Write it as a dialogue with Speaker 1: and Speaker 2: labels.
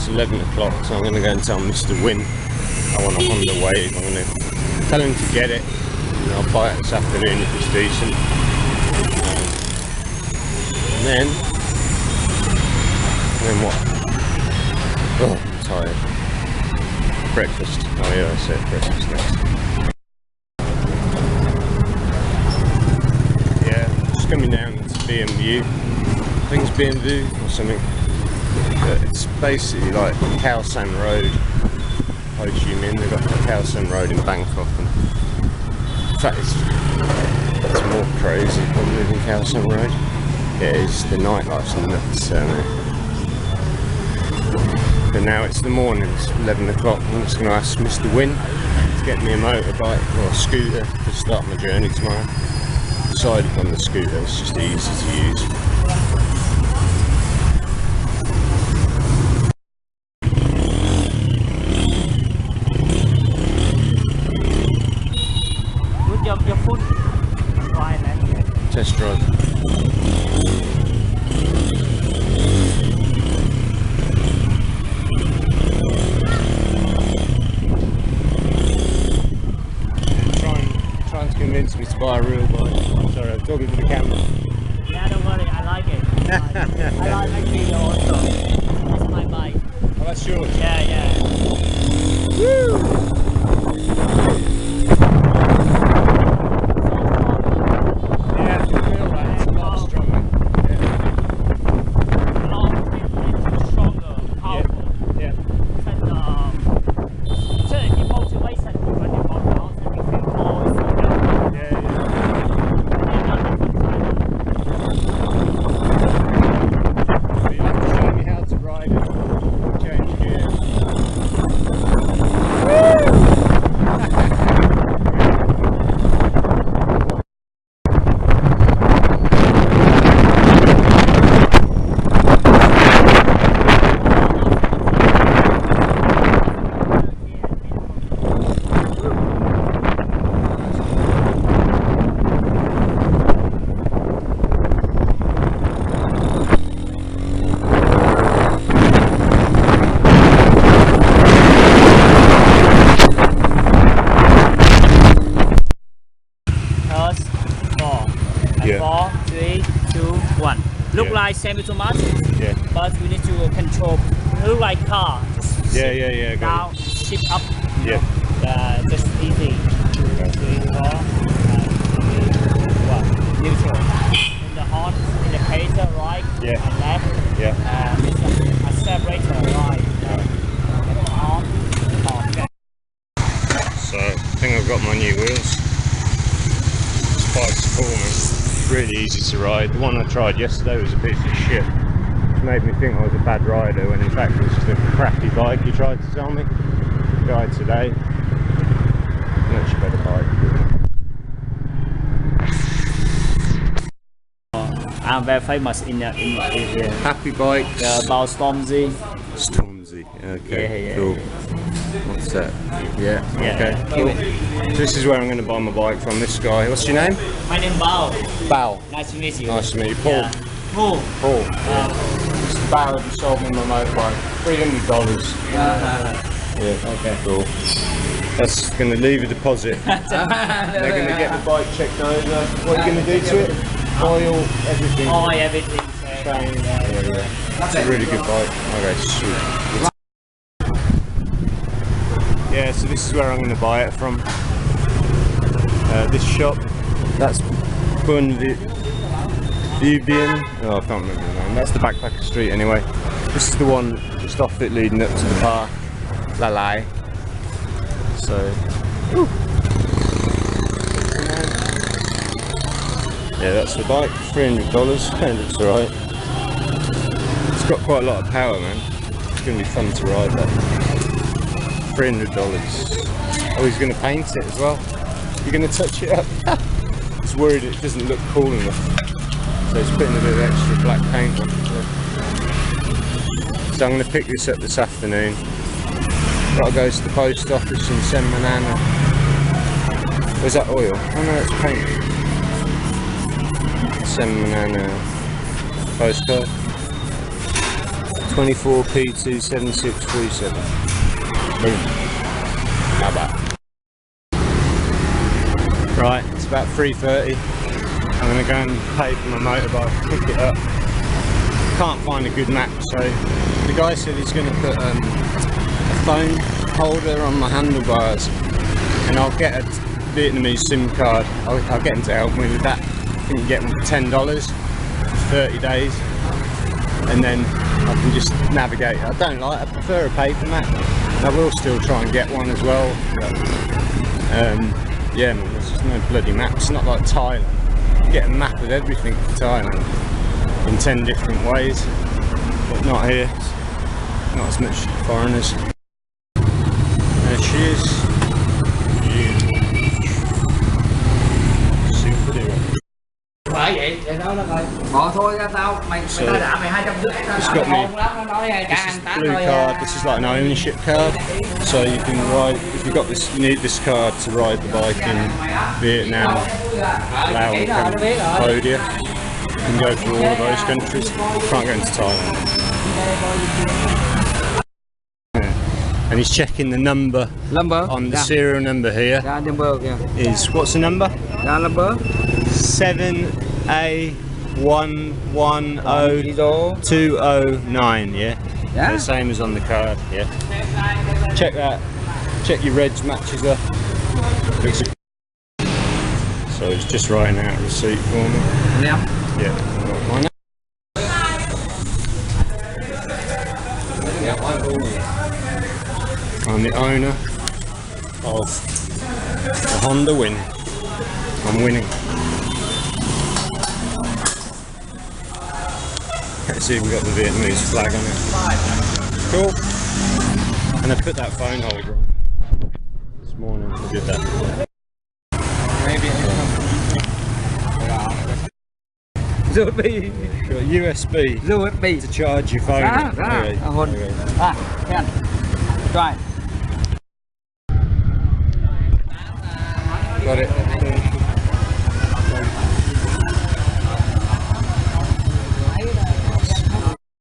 Speaker 1: it's 11 o'clock, so I'm going to go and tell Mr. Wynn I want a Honda Wave. I'm going to tell him to get it, and I'll buy it this afternoon if it's decent. And then what? Oh, I'm tired. Breakfast. Oh yeah, I said breakfast next. Yeah, just coming down to BMW. I think it's BMW or something. But it's basically like Khao San Road, Ho Chi Minh. They've got Khao San Road in Bangkok. And in fact, it's more crazy probably than Khao San Road. Yeah, it's the nightlife's nuts down there. But now it's the morning, it's 11 o'clock. I'm just going to ask Mr. Wynn to get me a motorbike or a scooter to start my journey tomorrow. Decided on the scooter, it's just easy to use.
Speaker 2: Put your foot right there.
Speaker 1: Test drive. Convince me to buy a real bike. Sorry, I'm talking to the camera.
Speaker 2: Yeah, don't worry, I like it. I like actually also. It's my bike.
Speaker 1: Oh, that's yours?
Speaker 2: Yeah, yeah.
Speaker 1: Woo! Yeah, I can feel that. It's a lot stronger. Yeah.
Speaker 2: A lot stronger, powerful.
Speaker 1: Yeah.
Speaker 2: So it motivates you when you go around and you feel more.
Speaker 1: Yeah.
Speaker 2: 4, 3, 2, 1. Look like semi-automatic.
Speaker 1: Yeah.
Speaker 2: But we need to control. Look like car. Just
Speaker 1: Yeah.
Speaker 2: down, shift up.
Speaker 1: Yeah.
Speaker 2: Just easy. 3, 4, 1. Neutral. In the horn, indicator right and left.
Speaker 1: Yeah.
Speaker 2: Accelerator right. On.
Speaker 1: So I think I've got my new wheels. This bike's cool, man. It's really easy to ride. The one I tried yesterday was a piece of shit. It made me think I was a bad rider when in fact it was just a crappy bike he tried to sell me. The guy today. Much better bike.
Speaker 2: I'm very famous in
Speaker 1: Happy bike.
Speaker 2: about Stormzy.
Speaker 1: Stormzy. Okay.
Speaker 2: Yeah.
Speaker 1: Cool. What's that? Yeah. Okay. Cool. So this is where I'm going to buy my bike from. This guy. What's your name?
Speaker 2: My name is Bao.
Speaker 1: Bao.
Speaker 2: Nice to meet you.
Speaker 1: Nice to meet you. Paul.
Speaker 2: Yeah. Paul.
Speaker 1: Paul. Mr. Bao just sold me my motorbike. $300. Yeah. Okay. Cool. That's going to leave a deposit. They're going to get the bike checked over. What are you going to do to it? Oil, everything.
Speaker 2: Oh, everything.
Speaker 1: Chain. Yeah. It's a really good bike. Okay, sweet. Yeah, so this is where I'm going to buy it from. This shop. That's Bun Vivian. Oh, I can't remember the name. That's the Backpacker Street anyway. This is the one just off it leading up to the park. Lalai. So, yeah, that's the bike. $300. It looks alright. It's got quite a lot of power, man. It's going to be fun to ride that. $300. Oh, he's going to paint it as well. You're going to touch it up. He's worried it doesn't look cool enough. So he's putting a bit of extra black paint on. So I'm going to pick this up this afternoon. Gotta go to the post office and send Manana. Where's that oil? Oh no, it's paint. Send Manana postcard. 24P27637. Boom. How about? Right, it's about 3:30. I'm going to go and pay for my motorbike, pick it up. Can't find a good map, so the guy said he's going to put a phone holder on my handlebars, and I'll get a Vietnamese SIM card. I'll get him to help me with that. I think you get them for $10 for 30 days, and then I can just navigate. I prefer a paper map. I will still try and get one as well, but yeah man, there's just no bloody map. It's not like Thailand. You get a map of everything for Thailand in 10 different ways, but not here. Not as much foreigners. There she is. Super duper.
Speaker 2: Bởi vậy để đó rồi. Thôi ra tao mày tao đã mày 250
Speaker 1: got me.
Speaker 2: lắm nó nói
Speaker 1: This is the blue card. This is like an ownership card, so you can ride. If you've got this, you need this card to ride the bike in Vietnam, Laos, Cambodia. You can go through all of those countries. Can't go into Thailand. And he's checking the number on the serial number here. Is what's the number? 7A110209. Yeah. The same as on the card. Yeah. Check that. Check your reg matches up. Looks. So he's just writing out a receipt for me. Yeah. I'm the owner of the Honda Win. I'm winning. Let's see if we've got the Vietnamese flag on it. Cool. And I put that phone holder on. This morning I did that. Maybe got USB to charge your phone. Got it.